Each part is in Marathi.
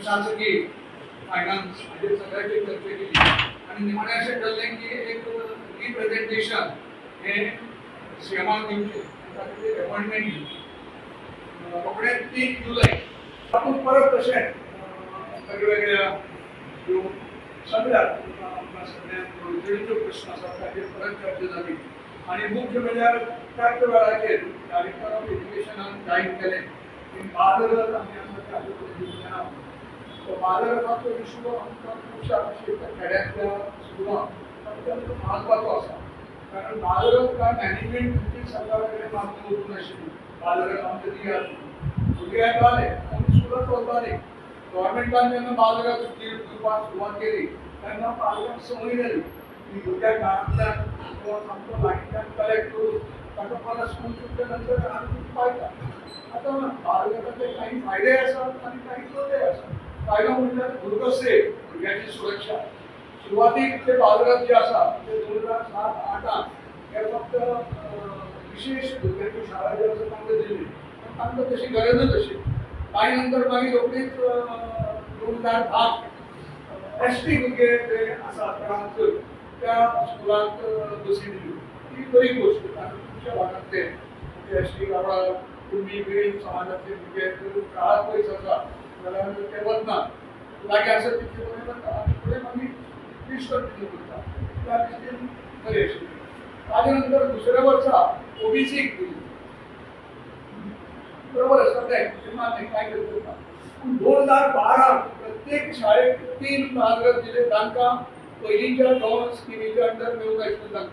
प्रशासकीय फायनान्स म्हणजे सगळ्याची चर्चा केली आणि निमाणे असे ठरले की एक रिप्रेझेंटेशन हे सीएमआर दिवचे अपॉइंटमेंट घेऊ रोखडे 3 जुलै आपण परत तसे वेगवेगळ्या सगळ्या सगळ्या प्रश्न असतात त्याचे परत चर्चा झाली आणि मुख्य म्हणजे त्याच वेळाचेर डायरेक्टर ऑफ एज्युकेशनान जाहीर केले की बाजारात आमी आमच्या दिवजना तो बाजाराचो इशू आमकां खुबशा खेड्यांतल्या स्कुलांक अत्यंत म्हत्वाचो आसा कारण बाजारात काय मॅनेजमेंट तुमची सरकारा कडेन मागणी उरूंक नाशिल्ली बाजारात आमचे दियात भुरगे येताले आनी स्कुलां चलतालीं गव्हर्मेंटान जेन्ना बाजारात सुटी दिवपाक सुरवात केली तेन्ना बाजाराक संवय जाली की भुरग्याक घरांतल्यान किंवा सामको लागींच्यान कलेक्ट करून ताका परत स्कूल सुटल्या नंतर आमी पावयता आतां बाजाराचे काही फायदे आसात आनी काही तोटे आसात फायदो म्हणल्यार भुरगो सेफ भुरग्याची सुरक्षा सुरवातीक ते बाजारात जे आसा ते 2007-08 हे फक्त विशेष भुरग्यांची शाळा जी आसा तांकां दिल्ली तांकां तशी गरजच अशी काही नंतर मागीर रोखडीच 2010 एसटी भुरगे जे आसा ट्रान्सफर त्या स्कुलांत बसी दिल्यो ती बरी गोश्ट कारण तुमच्या भागांतले एसटी गांवां कुणबी बिळींग समाजातले भुरगे काळात पयस आसा जाल्यार ते वतना लागीं आसा तितले बरें जाता आनी फुडें मागीर दीस कंटिन्यू करता त्या दृश्टीन बरी आशिल्ली ताजे नंतर दुसऱ्या वर्सा ओबीसीक दिली बरोबर आसा तें मान्य काय करता पूण 2012 प्रत्येक शाळेक 3 बाजारात दिले तांकां पयलींच्या दोन स्किमीच्या अंडर मेळूंक आशिल्लें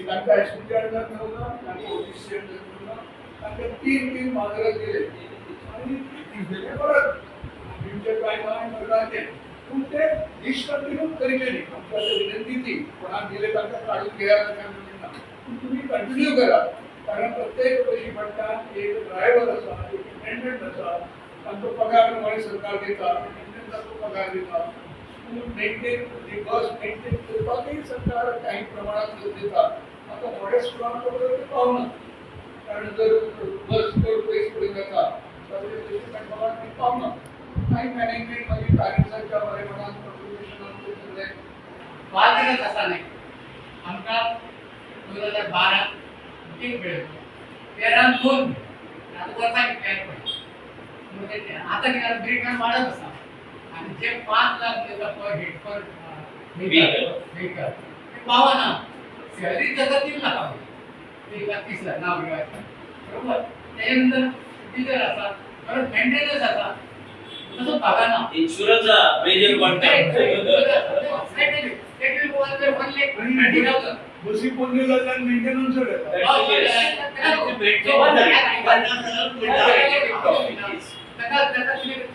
तांकां एसटीच्या अंडर मेळूंक ना आनी ओबीसी अंडर मेळूंक ना तांकां 3 बाजारात दिले आनी दिले परत तुमचे कांय गोंय करपाचें पूण ते डिस्कंटिन्यू करचे न्ही आमकां विनंती ती कोणाक दिले तांकां काडून घेयात काय म्हणना पूण तुमी कंटिन्यू करात कारण प्रत्येक पैसे पडटा एक ड्रायव्हर आसा एक अटेंडंट आसा तांचो पगार प्रमाणे सरकार दिता अटेंडंटाचो पगार दिता स्कूल मेंटेन बस मेंटेन करपाकय सरकार काही प्रमाणात दिता आतां थोड्या स्कुलांक तो पावना कारण जर बस चड पयस पडून जाता जाल्यार तेचे पगार पावना काही मॅनेजमेंट मागीर पॅरेंट्सांच्या बरेपणान कॉन्ट्रिब्युशनान ते सगळें बाजारात आसा न्ही आमकां 2012 बुकींग मेळ्ळें 13 2 आतां वर्साक प्लॅन पडला आतां कितें ब्रेक वाडत आसा आनी जे 5 लाख दिता पळय हेड पर व्हेकल ते पावना सॅलरी ताका 3 लाख 1,30,00,000 नाव घेवपाचें बरोबर तेजे नंतर डिझल आसा परत मेंटेनन्स आसा तसो भागाना इन्शुरन्स मेजर कॉन्ट्रॅक्ट बसी पडल्यो जाल्यार मेंटेनन्स येता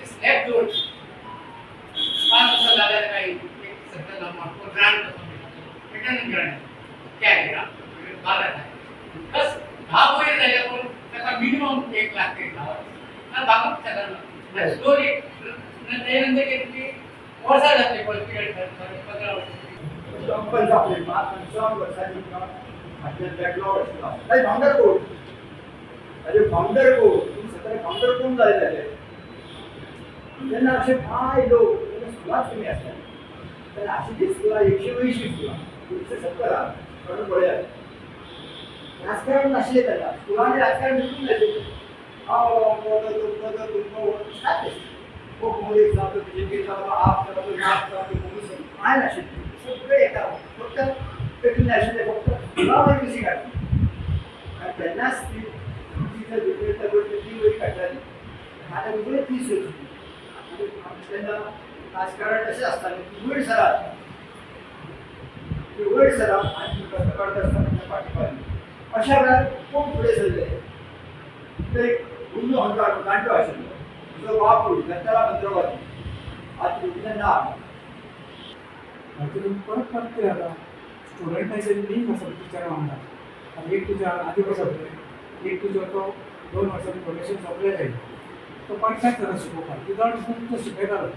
स्लॅब जोड 5 वर्सां जाल्यार काय सरकार अमाउंट ग्रांट मेंटेनन्स ग्रांट क्या बाजार बस 10 वयर जाल्यार पण ताका मिनिमम 1 लाख ते ना बाबा सगळ्यांना स्टोरी त्यानंतर किती वर्षा जातली पण पिरियड 15 वर्ष कंपनी आपले 5 वर्षांनी म्हणजे बॅकलॉग आसता नाही फाउंडर कोड अरे फाउंडर कोड तुम्ही सगळे फाउंडर कोण जायले त्यांना असे फाय लोक सुरुवात कमी असतात तर अशी जी स्कुला 180 स्कुला 170 पण बरे राजकारण नसले त्याला स्कुलांनी राजकारण निघून जाते काय नसेल सगळे येतात फक्त पेटून नॅशनल फक्त गुलाबाई कशी काढली आणि त्यांनाच ती वरी काढली आता उघडे 30 होती त्यांना राजकारण कसे असतात वड सराव आणि करत असताना पाठिंबा अशा वेळात खूप पुढे सरले ते गुंडू हंकार गांडो असेल तुझं बापूर दत्ताला मंत्रवादी आज तुझं नाव परत परत आता स्टुडंटाचे लिंक आसा टिचर वांगडा आनी एक टिचर आदी पळय एक टिचर तो 2 वर्सांनी प्रोफेशन सोंपलें जायना तो परफेक्ट जाता शिकोवपाक ती जाण खूब शिकयतालो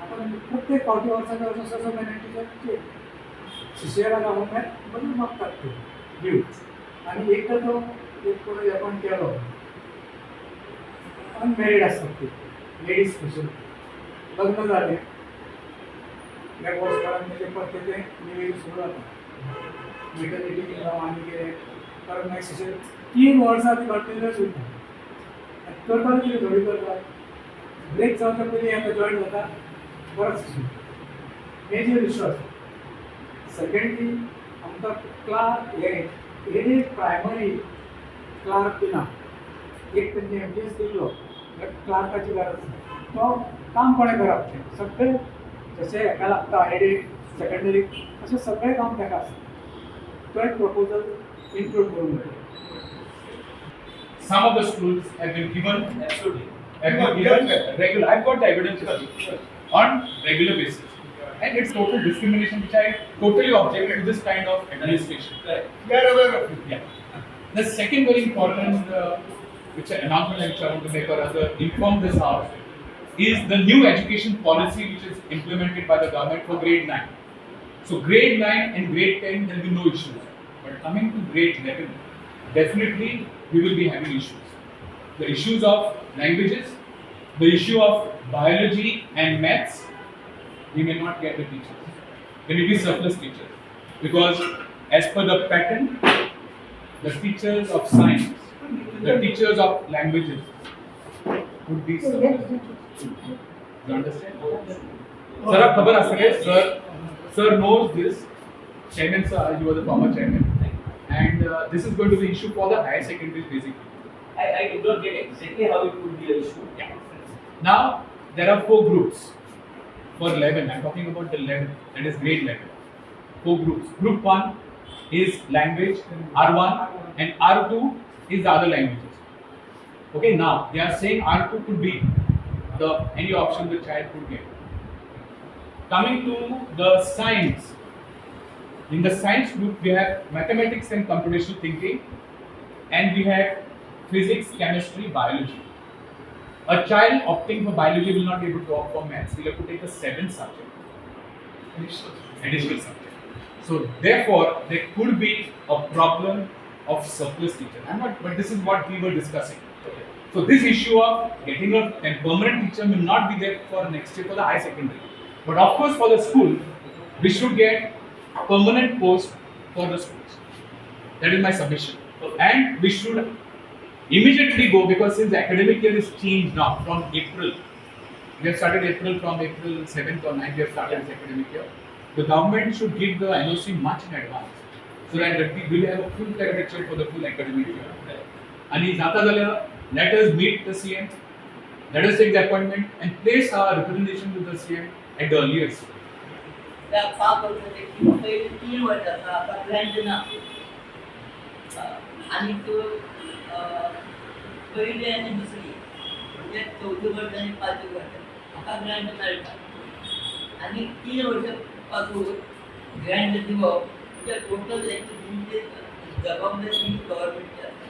आतां प्रत्येक फावटी वर्साच्या वर्सा असो टिचर शिशयाला गव्हर्मेंट बरें मागतात ते लीव आनी एकदा तो एक कोणें एपॉयंट केलो अनमॅरीड आसतात ते लेडीज स्पेशल लग्न झाले एक वर्षपर्यंत ते पद्धती निवेदन सुरू जातात मेटर्निटी किंवा आम्ही गेले परत नेक्स्ट सेशन 3 वर्सां ती कंटिन्युअस उरता करता कितें थोडी करतात ब्रेक जावच्या पयलीं आतां जॉईन जाता परत मेजर इश्यू आसा सेकंडली आमकां क्लार्क हे प्रायमरी क्लार्क बी ना एक तेंचे एमटीएस दिल्लो क्लार्काची गरज ना तो काम कोणें करप तें सगळें जशें हेका लागता एडीट सेकंडरी अशें सगळें काम तेका आसता तो एक प्रपोजल इनक्लूड करून जाय Some of the schools have been given Absolutely. regular. I've got the evidence on regular basis, and it's total discrimination, which I totally object to this kind of administration. Correct. We are aware of it. Yeah. The second very important which announcement which I want to make or rather inform this house is the new education policy which is implemented by the government for grade 9. So grade 9 and grade 10 there will be no issues. But coming to grade 11, definitely we will be having issues. The issues of languages, the issue of biology and maths, we may not get the teachers. There will be surplus teachers. Because as per the pattern, the teachers of science, the teachers of languages would be surplus. You understand? Sir, आप खबर असले, sir knows this. Chairman sir, you were the former chairman. And this is going to be an issue for the higher secondaries basically. I do not get exactly how it would be an issue. Yeah. Now, there are 4 groups for 11. I'm talking about the 11, that is grade 11. 4 groups. Group 1 is language, R1, and R2 is the other languages. Okay, now they are saying R2 could be any option the child could get. Coming to the science. In the science group, we have mathematics and computational thinking, and we have physics, chemistry, biology. A child opting for biology will not be able to opt for maths. He'll have to take a 7th subject, additional subject. So therefore, there could be a problem of surplus teacher. But this is what we were discussing. So this issue of getting a permanent teacher will not be there for next year for the high secondary. But of course, for the school, we should get a permanent post for the schools. That is my submission. And we should immediately go, because since the academic year is changed now from April, we have started from April 7th or 9th, we have started this academic year. The government should give the NOC much in advance so that we will have a full lecture for the full academic year. And Zata Zalia, let us meet the CM, let us take the appointment and place our representation with the CM at the earliest. त्या पाच वर्षाचे किंवा पहिले 3 वर्षाचा आता ग्रँड ना आणि तो पहिली आणि दुसरी म्हणजे 14 वर्ष आणि 5 वर्ष आता ग्रँड मेळटा आणि 3 वर्षापासून ग्रँड दिवप म्हणजे टोटल तुमची जबाबदारी गव्हर्नमेंटची असते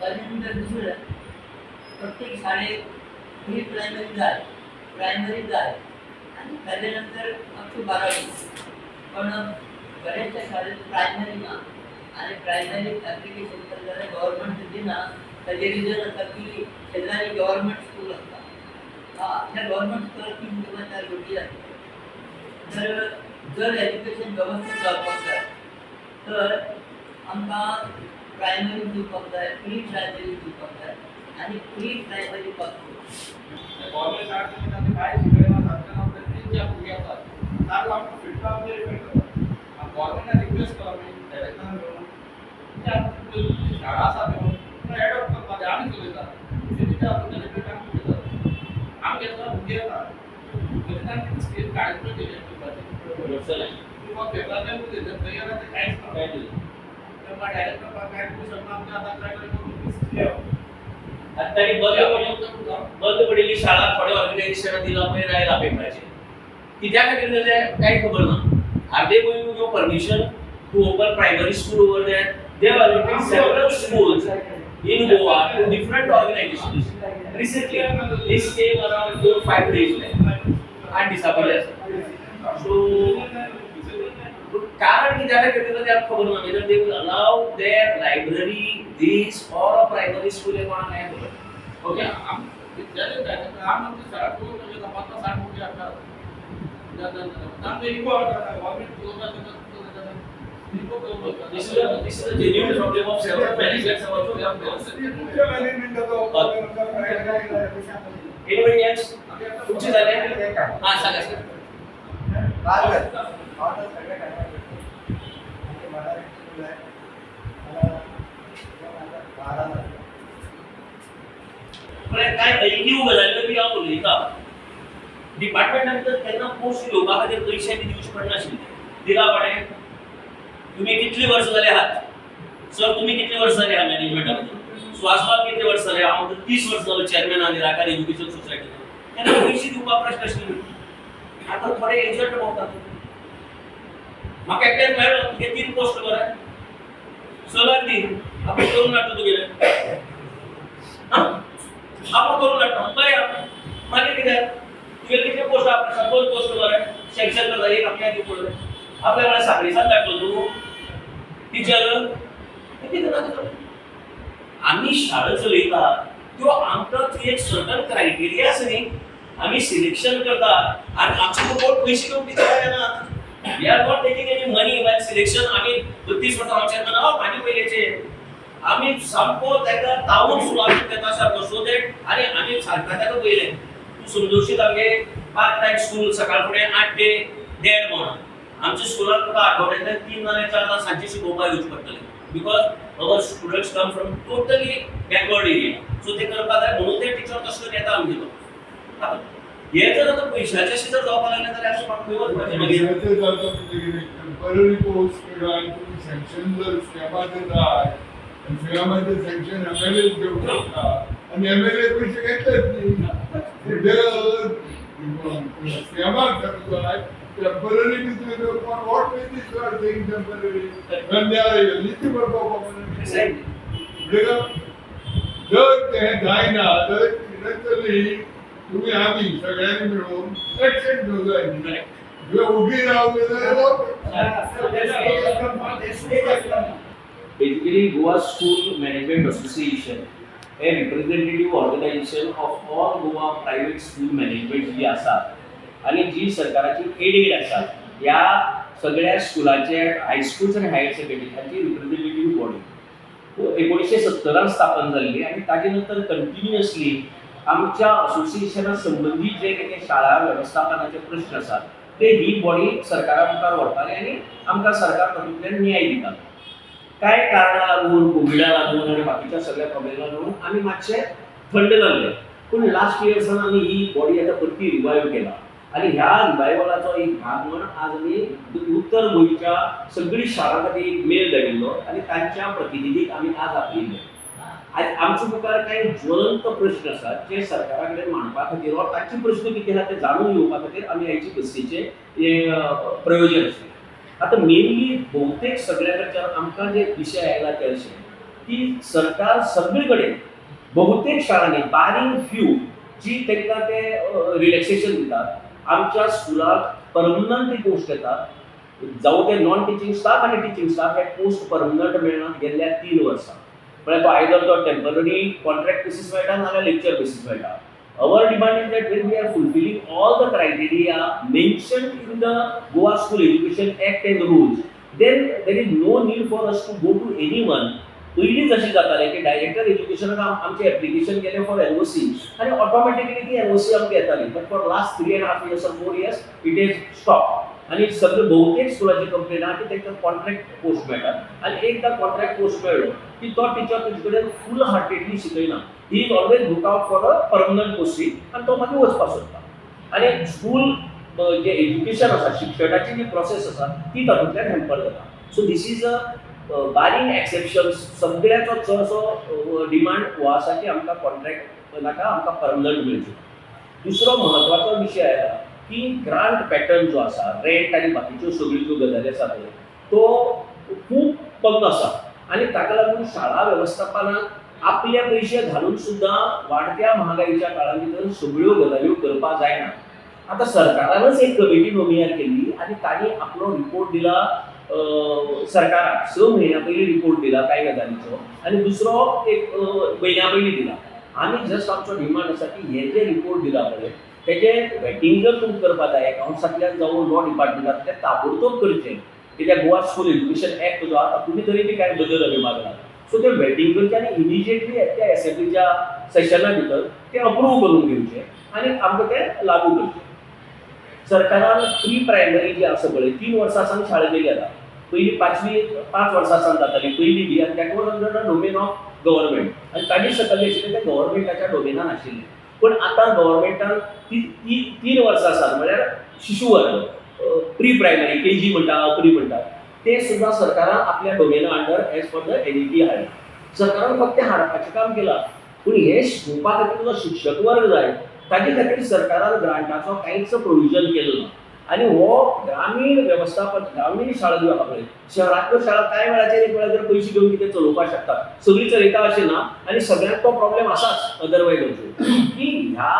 त्यानंतर दुसरं प्रत्येक शाळेत प्री प्रायमरी जाय आणि त्याच्यानंतर अप टू 12वी पण बऱ्याचशा शाळेत प्रायमरी ना आणि प्रायमरी ॲप्लिकेशन करणारे गव्हर्नमेंट दिना त्याचे रिझन असतात की शेजारी गव्हर्नमेंट स्कूल असतात त्या गव्हर्नमेंट स्कूलात 3 किंवा 4 गोष्टी असतात जर एज्युकेशन व्यवस्थित जावपाक जाय तर आमकां प्रायमरी दिवपाक जाय प्री प्रायमरी दिवपाक जाय आणि प्री प्रायमरी पासून गव्हर्नमेंट शाळेत काय शिकवणार ज्या भुरगे आसात ताका आमकां फिडबॅक करतात गव्हर्नमेंटान रिक्वेस्ट करप डायरेक्टरान घेवन त्या शाळा आसा त्यो एडॉप्ट करपाक जाय आमी चलयता तेजी आपण डायरेक्टरान उलयतात आमगे भुरगे येतात तेन्ना स्टेट काळजी घेवपाची किंवा पेपराचेर उलयतात थंय येता ते कांयच ना तर डायरेक्टर काय करू शकना आमच्या आतां ट्राय करून आता तरी बंद पडलेली शाळा थोडे ऑर्गनायझेशन दिला म्हणजे राहिला पेपराचे कित्या खातीर जाल्यार कांय खबर ना are they going to give permission to open primary school over there they are already several schools in Goa to different organizations. Recently, this came around 4-5 days back. And disappeared. So, कारण की ज्यादा करते तो आप खबर ना whether they will allow their library this or a primary school है कोणा नाही खबर. Okay. विद्यालय काय तर आम आमचे शाळा पूर्ण म्हणजे 50-60 कोटी आकार This is a genuine problem of several managers of our मुख्य मॅनेजमेंटचा प्रॉब्लेम Anybody else? तुमचे झाले? हा सांगा सर. पण काय ऐकी उभं झालं तरी आपण का डिपार्टमेंट नंतर त्यांना पोस्ट घेवपा खातीर पयशे बी दिवचे पडनाशिल्ले दिला पडे तुम्ही कितली वर्ष झाले आहात सर तुम्ही कितली वर्ष झाले आहात मॅनेजमेंटामध्ये स्वासपाल कितले वर्ष झाले हांव 30 वर्ष झालो चेअरमॅन आणि निराकार एज्युकेशन सोसायटी त्यांना पयशे दिवपा प्रश्न आशिल्ले आता थोडे एजंट भोंवतात म्हाका एकट्याक मेळ्ळो तुगे 3 पोस्ट बरे सलग दी आपण करून नाटो तुगेले आपण करून नाटो बरें मागीर कितें तुगे कितले पोस्ट आपण 2 पोस्ट बरे सेक्शन करता एक आपल्या दिवप पडले आपल्याकडे साखळीसान धाडलो तू टीचर कितें जाता आमी शाळा चलयता त्यो आमकां एक सर्टन क्रायटेरिया आसा न्ही आमी सिलेक्शन करता आनी आमचे कोण पयशे घेवन टीचर येना we are not taking any money while selection आमी 32 वर्सां चेअरमॅन हांव म्हाजे पयलेचे आमी सामको ताका तावून सुवात देता सारको सो दॅट आनी आमी सारका ताका पयले तूं समजूशीत आमगे पार्ट टायम स्कूल सकाळ फुडें 8 ते 1:30 म्हणून आमच्या स्कुलांत तुका आठवड्यांतल्यान 3 नाल्यार 4 तास सांजचे शिकोवपाक येवचें पडटलें because our students come from totally backward area so ते करपाक जाय म्हणून ते टिचर तसलो येता आमगेलो हे जर आतां पयशांचे जर जावपाक लागलें जाल्यार आमचें म्हाका खंय वचपाचें मागीर टेम्पररी पोस्ट आणि तुम्ही सँक्शन जर स्कॅमाचे जाय स्कॅमाचे सँक्शन एमएलए घेऊ शकता आणि एमएलए पैसे घेतलेच नाही स्कॅमात जाय temporary business for what basis you are saying temporary when they are eligible for permanent जर ते जायना तर इव्हेंच्युअली तुम्ही आम्ही सगळ्यांनी मिळून ऍक्शन घेऊ जाय उभी राहू Basically, Goa School Management Association, a representative organization of all Goa private school management जी आसात आणि जी सरकाराची एडेड आसात या सगळ्या स्कुलाचे हायस्कूल्स आणि हायर सेकंडरीची रिप्रेझेंटेटिव्ह बॉडी 1970 स्थापन झाली आणि ताजे नंतर कंटिन्युअसली आमच्या असोसिएशना संबंधित जे काही शाळा व्यवस्थापनाचे प्रश्न आसात ते ही बॉडी सरकारा मुखार व्हरताली आणि आमकां सरकार तातूंतल्यान न्याय दितालो काय कारणां लागून कोविडा लागून आणि बाकीच्या सगळ्या प्रॉब्लेमां लागून आमी मातशे थंड जाल्ले पूण लास्ट इयर्सान आमी ही बॉडी आतां परती रिवायव केला आणि ह्या रिवायवलाचो एक भाग म्हणून आज आमी उत्तर गोंयच्या सगळी शाळां खातीर एक मेल धाडिल्लो आणि तांच्या प्रतिनिधीक आमी आज आपयिल्ले आज आमच्या मुखार काही ज्वलंत प्रश्न आसात जे सरकारा कडेन मांडपा खातीर वा तांचे प्रश्न कितें आसा ते जाणून घेवपा खातीर आमी आयचे बसीचे प्रयोजन आशिल्लें आता मेनली बहुतेक सगळ्या कडच्यान आमकां जे विशय आयला ते अशे की सरकार सगळे कडेन बहुतेक शाळांनी बारींग फ्यू जी तांकां ते रिलॅक्सेशन दितात आमच्या स्कुलाक परमनंट पोस्ट येतात जावं ते नॉन टिचींग स्टाफ आणि टिचींग स्टाफ हे पोस्ट परमनंट मेळना गेल्ल्या 3 वर्सां म्हळ्यार तो आयदर तो टेम्पररी कॉन्ट्रॅक्ट बेसीस मेळटा नाल्यार लेक्चर बेसीस मेळटा Our demand is that when we are fulfilling all the criteria mentioned in the Goa School Education Act and rules, then there is no need for us to go to anyone. पहिलीच अशी जाताले की डायरेक्टर एज्युकेशनाक आमचे एप्लिकेशन केले फॉर एनओसी आणि ऑटोमॅटिकली ती एनओसी आमकां येताली but for last 3.5 years or 4 years it is stop आणि सगळे बहुतेक स्कुलाची कंप्लेन आहा की तांकां कॉन्ट्रॅक्ट पोस्ट मेळटात आणि एकदा कॉन्ट्रॅक्ट पोस्ट मेळ्ळो की तो टीचर तुजे कडेन फूल हार्टेडली शिकयना he is always look out for a permanent posting आणि तो मागीर वचपाक सोदता आणि स्कूल जे एज्युकेशन आसा शिक्षणाची जी प्रोसेस आसा ती तातूंतल्यान हॅम्पर जाता so this is a boring exception सगळ्याचो चडसो डिमांड हो आसा की आमकां कॉन्ट्रॅक्ट नाका आमकां परमनंट मेळची दुसरो म्हत्वाचो विशय आसा की ग्रांट पॅटर्न जो आसा रेंट आनी बाकीच्यो सगळ्यो गजाली आसा तो खूब कमी आसा आनी ताका लागून शाळा वेवस्थापनाक आपले पयशे घालून सुद्दां वाडत्या महागाईच्या काळा भितर सगळ्यो गजाल्यो करपाक जायना आता सरकारानच एक कमिटी नोमिनेट केली आणि तांणी आपलो रिपोर्ट दिला सरकाराक 6 म्हयन्या पयलीं रिपोर्ट दिला कांय गजालीचो आणि दुसरो एक म्हयन्या पयलीं दिला आमी जस्ट आमचो डिमांड आसा की हे जे रिपोर्ट दिला पळय तेजे वेटिंग जर तुमकां करपा जाय अकाउंट्सांतल्यान जावं लॉ डिपार्टमेंटांतल्यान ताबडतोब करचें कित्याक गोवा स्कूल एज्युकेशन एक्ट जो आसा तुमी तरी बी कांय बदल आमी मागला सो ते वेटिंग करचे आनी इमिजिएटली त्या एसेंब्लीच्या सेशना भितर ते अप्रूव करून घेवचे आनी आमकां ते लागू करचे. सरकारान प्री प्रायमरी जी आसा पळय 3 वर्सां सावन शाळा गेली आतां. पयलीं 5 वर्सां सावन जाताली पयली बी आनी that was under the domain of government आनी ताजे सकयल आशिल्लें तें गव्हर्मेंटाच्या डोमेनान आशिल्लें. पण आतां गव्हर्मेंटान 3 वर्सां सावन म्हळ्यार शिशु वर्ग प्री प्रायमरी KG म्हणटा प्री म्हणटा ते सुद्दां सरकारान आपल्या डोमेना under as per the NEP हाडला. सरकारान फक्त हाडपाचें काम केलां पूण हे शिकोवपा खातीर जो शिक्षक वर्ग जाय ताजे खातीर सरकारान ग्रांटाचो कांयच प्रोविजन केलो ना. आनी हो ग्रामीण वेवस्थापन ग्रामीण शाळा ज्यो आसा पळय शहरांतल्यो शाळा कांय वेळाचेर एक वेळार जर पयशे घेवन कितें चलोवपाक शकता सगळीं चलयता अशें ना आनी सगळ्यांक तो प्रॉब्लेम आसाच अदरवायज की ह्या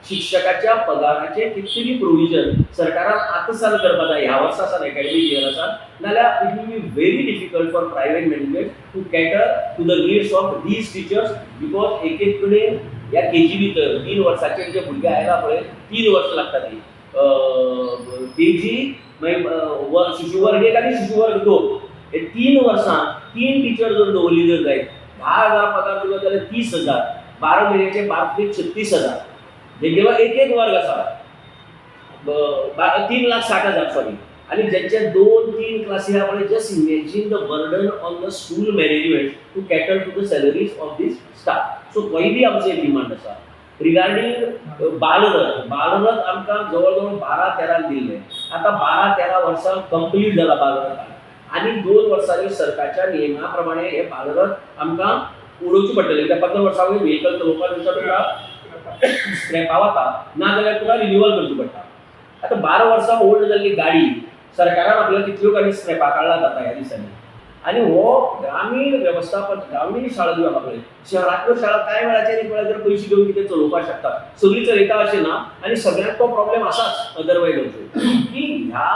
शिक्षकाच्या पगाराचे कितली प्रोविजन सरकारान आतां करपा जाय ह्या वर्सा सावन एकाडेमीक इयर आसा नाल्यार it will be very difficult for private management to cater to the needs of these teachers because एक कडेन ह्या KG भितर 3 वर्साचे जे भुरगे आयला पळय 3 वर्सां लागता ती KG मागीर शिशु वर्ग 1 आनी शिशु वर्ग 2 हे 3 वर्सां 3 टिचर जर दवरली जर जायत 10,000 पगार दिलो जाल्यार 30,000 12 म्हयन्याचे 36,000 जेंगेलो एक वर्ग आसा 3,60,000 सॉरी आनी जेंचे 2-3 क्लासी आहा पळय just imagine the burden on the school management to cater to the salaries of these staff. So पयली बी आमची एक डिमांड आसा रिगार्डिंग बालरथ आमकां जवळ जवळ 12-13 दिल्ले आतां 12-13 वर्सां कंप्लीट जाला बालरथ आनी 2 वर्सांनी सरकारच्या नियमा प्रमाणे हे बालरथ आमकां उडोवचे पडटले त्या 15 वर्सां वयर व्हेकल चलोवपाक दिवचा तुका स्क्रॅपा वता नाजाल्यार तुका रिन्यूवल करची पडटा. आतां 12 वर्सां ओल्ड जाल्ली गाडी सरकारान आपल्याला कितल्यो गाडी स्क्रॅपा काडला जाता ह्या दिसांनी आनी हो ग्रामीण वेवस्थापन ग्रामीण शाळा ज्यो आसा पळय शहरांतल्यो शाळा कांय वेळाचेर एक वेळार जर पयशे घेवन कितें चलोवपाक शकता सगळीं चलयता अशें ना आनी सगळ्यांक तो प्रॉब्लेम आसाच अदरवायज की ह्या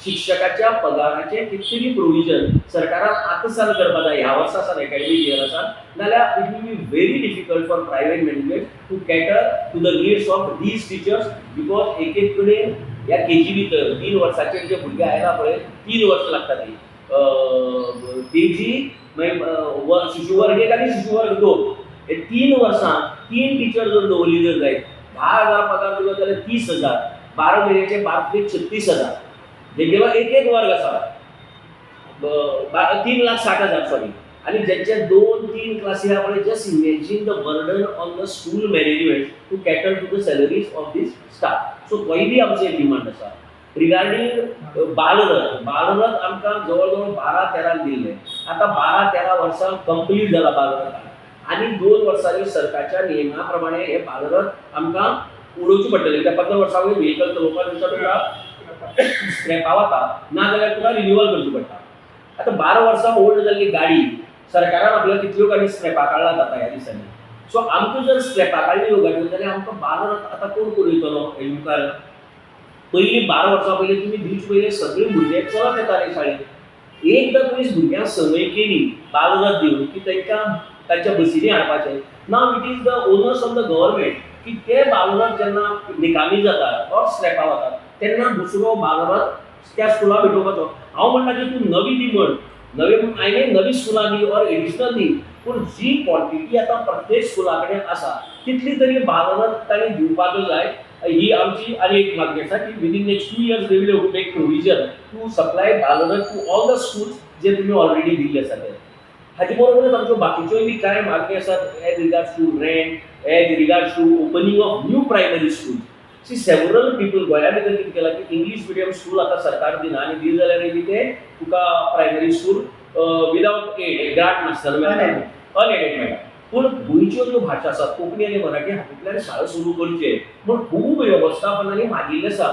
शिक्षकाच्या पगाराचे कितली प्रोविजन सरकारान आतां करपा जाय ह्या वर्सा सावन एकाडेमीक इयर आसा नाल्यार it will be very difficult for private management to cater to the needs of these teachers because एक कडेन ह्या KG भितर 3 वर्साचे जे भुरगे आयला पळय 3 वर्सां लागता ती KG मागीर शिशु वर्ग 1 आनी शिशु वर्ग 2 हे 3 वर्सां 3 टिचर जर दवरली जर जायत 10,000 पगार दिलो जाल्यार 30,000 12 म्हयन्याचे 36,000 जेंगेलो एक वर्ग आसा 3,60,000 सॉरी आनी जेंचे 2-3 क्लासी आहा पळय just imagine the burden on the school management to cater to the salaries of these staff. So पयली आमची एक डिमांड आसा रिगार्डिंग बालरथ आमकां जवळ जवळ 12-13 दिल्ले आतां 12-13 वर्सां कंप्लीट जाला बालरथ आनी 2 वर्सांनी सरकारच्या नियमा प्रमाणे हे बालरथ आमकां उडोवचे पडटले त्या 15 वर्सां वयर व्हेकल चलोवपाक दिवचा तुका स्क्रॅपा वता नाजाल्यार तुका रिन्यूवल करची पडटा. आतां 12 वर्सां ओल्ड जाल्ली गाडी सरकारान आपल्याला कितल्यो गाडी स्क्रॅपा काडला जाता ह्या दिसांनी सो आमकां जर स्क्रॅपा काडल्यो गाडयो जाल्यार आमकां बालरथ आतां कोण करूयतलो हे मुखार पयलीं 12 वर्सां पयलीं तुमी दीस पयले सगळे भुरगे चलत येताले शाळेंत एकदां तुमी भुरग्यांक संवय केली बालरथ दिवन की तांकां तांच्या बसींनी हाडपाचें now it is the owners of the government की ते बालरथ जेन्ना निकामी जातात ऑर स्क्रॅपा वतात तेन्ना दुसरो बालरथ त्या स्कुला भेटोवपाचो. हांव म्हणटा की तूं नवी दी म्हण नवी स्कुलां दी ऑर एडिशनल दी पूण जी क्वॉन्टिटी आतां प्रत्येक स्कुला कडेन आसा तितली तरी बालरथ तांणी दिवपाक जाय ही आमची आनी एक मागणी आसा की within next 2 years they will make provision to supply Balrath to all the schools जे तुमी ऑलरेडी दिल्ले आसा ते. हाचे बरोबरच आमच्यो बाकीच्योय बी कांय मागणी आसात as regards to rent as regards to opening of new primary schools. See several people गोंया भितर कितें केलां की इंग्लीश मिडियम स्कूल आतां सरकार दिना आनी दी जाल्यार बी ते तुका primary school without aid grant नासतना मेळटा अनएडेड मेळटा. पूण गोंयच्यो ज्यो भाशा आसात कोंकणी आनी मराठी हातूंतल्यान शाळा सुरू करचे म्हूण खूब वेवस्थापनांनी मागिल्लें आसा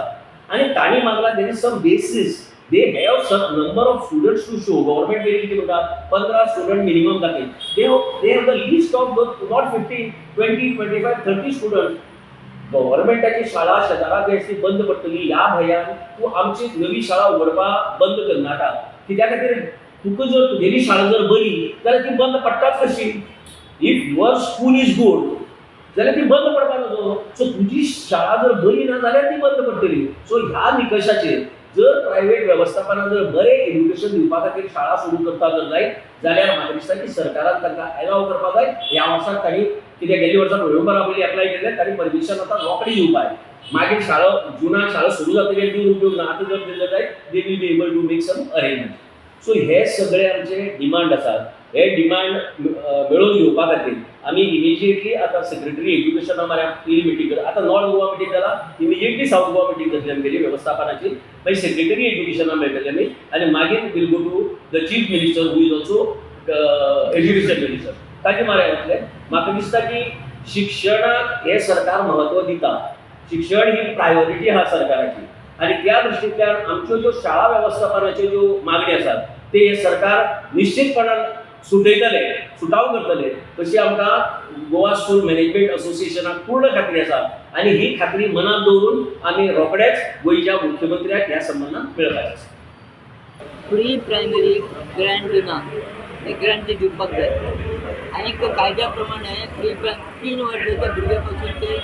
आनी तांणी मागला there is some basis they have some number of students to show government कितें म्हणटा 15 स्टुडंट मिनिमम जातले they have the list of not 15 20 25 30 students. गव्हर्मेंटाची शाळा शेजाराक अशी बंद पडटली ह्या भंयान तूं आमची नवी शाळा उगडपाक बंद करनाका कित्या खातीर तुका जर तुगेली शाळा जर बरी जाल्यार ती बंद पडटाच कशी. If your school is good जाल्यार ती बंद पडपाक नजो. सो तुजी शाळा जर बरी ना जाल्यार ती बंद पडटली. सो ह्या निकशाचेर जर प्रायव्हेट वेवस्थापनान जर बरें एज्युकेशन दिवपा खातीर शाळा सुरू करता जर जायत जाल्यार म्हाका दिसता की सरकारान तांकां एलाव करपाक जाय. ह्या वर्साक तांणी कित्याक गेल्ल्या वर्सा नोव्हेंबरा पयलीं एप्लाय केल्लें, तांणी परमिशन आतां रोखडी दिवपाक जाय. मागीर शाळा जुनाक शाळा सुरू जातकीर दिवन उपयोग ना. आतां जर दिल्ले जायत they will be able to make some arrangement. So हे सगळे आमचे डिमांड आसात. हे डिमांड मेळोवन घेवपा खातीर आमी इमिजिएटली आतां सेक्रेटरी एज्युकेशना म्हळ्यार पयली मिटींग करता. आतां नॉर्थ गोवा मिटींग जाला, इमिजिएटली साऊथ गोवा मिटींग जातली आमगेली वेवस्थापनाची. मागीर सेक्रेटरी एज्युकेशना मेळटले आमी आनी मागीर will go to the chief minister who is also education minister. ताचे म्हऱ्यान वतले. म्हाका दिसता की शिक्षणाक हे सरकार महत्व दिता. शिक्षण ही प्रायोरिटी आहा सरकाराची आनी त्या दृश्टींतल्यान आमच्यो ज्यो शाळा वेवस्थापनाच्यो ज्यो मागणी आसात ते हे सरकार निश्चितपणान सुटाव करतले अशी आमकां गोवा स्कूल मॅनेजमेंट असोसिएशनाक पूर्ण खात्री आसा. आनी ही खात्री मनात दवरून आमी रोखडेच गोंयच्या मुख्यमंत्र्याक ह्या संबंदान मेळपाक आसा. प्री प्रायमरी ग्रँड ना ते ग्रँड दिवपाक जाय. आनी कायद्या प्रमाणे 3 वर्साच्या भुरग्या पासून ते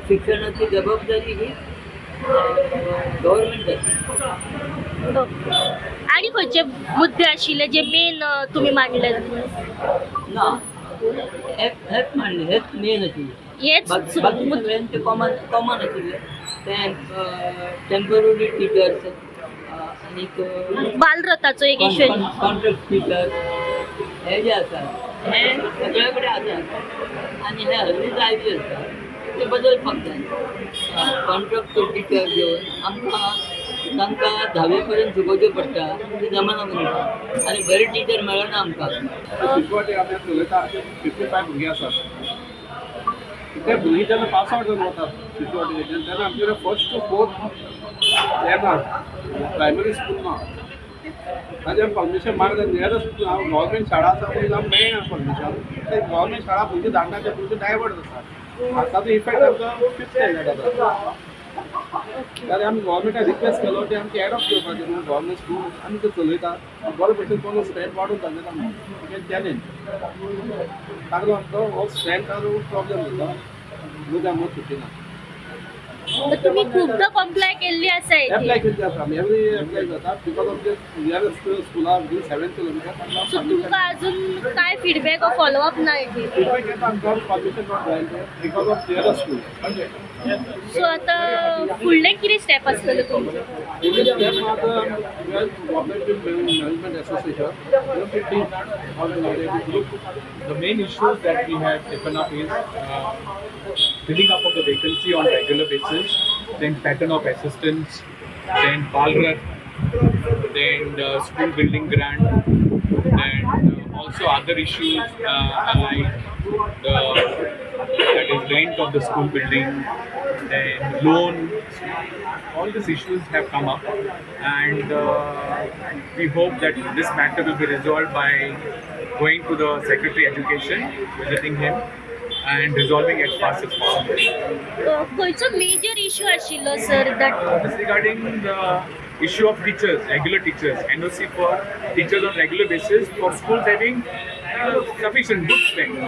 शिक्षणाची जबाबदारी ही गव्हर्मेंट जाता. आणि खंयचे मुद्दे आशिल्ले जे मेन तुम्ही मांडले? ना हेच मांडले, हेच मेन आशिल्ले. हेच बाकी सगळ्यांचे कॉमन आशिल्ले ते टेम्पररी टिचर्स आनीक बालरथाचो एक इश्यू. कॉन्ट्रॅक्ट टिचर हे जे आसा हे सगळे कडेन आसा आनी हे हल्ली जायते आसा ते बदलपाक जाय. कॉन्ट्रॅक्ट टिचर घेवन आमकां तांकां 10वी पर्यंत शिकोवचें पडटा ते जमाना बदलता आनी बरे टिचर मेळना आमकां. शिकवटे आमी चलयता 55 भुरगीं आसात. ते भुरगीं जेन्ना पास आवट जावन वतात शिकवटेच्यान तेन्ना आमचे कडेन फर्स्ट टू फोर्थ येना प्रायमरी स्कूल ना. ताजें परमिशन मागता नियरस्ट हांव गव्हर्मेंट शाळा आसा पळय जावन मेळना परमिशन. ते गव्हर्मेंट शाळा भुरगीं धाडटा ते भुरगीं डायवर्ट जातात. ताचो इफेक्ट आमकां 5th स्टँडर्डाक जाता. जाल्यार आमी गव्हर्मेंटाक रिक्वेस्ट केलो की आमची एडॉप्ट करपाचें म्हणून गव्हर्मेंट स्कूल आमी ते चलयता बरे भशेन कोण स्ट्रेंथ वाडून घालता आमकां चॅलेंज. ताका लागून हो स्ट्रेंथाचो प्रॉब्लेम जाता. भुरग्यांक मत सुटिना. तुम्ही खूपदा कंप्लाय केल्ली आसा एप्लाय केल्ली आसा आमी एवरी एप्लाय जाता बिकॉज ऑफ दिस नियरस्ट स्कुलार विथीन 7 किलोमिटर. सो तुमकां अजून काय फीडबॅक वा फॉलोअप ना हेजी? फीडबॅक येता आमकां परमिशन नॉट जाय because of nearest school. So आता फुडलें कितें स्टेप आसतलें तुमचें? Management Association, The main issues that we have taken up is filling up of the vacancy on regular basis, then pattern of assistance, then Balrat, then the school building grant, and also other issues like that is rent of the school building, then loan. All these issues have come up, and we hope that this matter will be resolved by going to the Secretary Education, visiting him, and resolving as fast as possible. खंयचो मेजर इश्यू आशिल्लो sir that? This regarding the issue of teachers, regular teachers, NOC for teachers on regular basis for schools having sufficient good strength.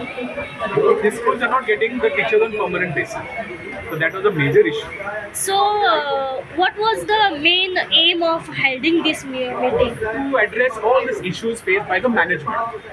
These schools are not getting the teachers on permanent basis. So that was a major issue. So what was the main aim of holding this meeting? To address all these issues faced by the management.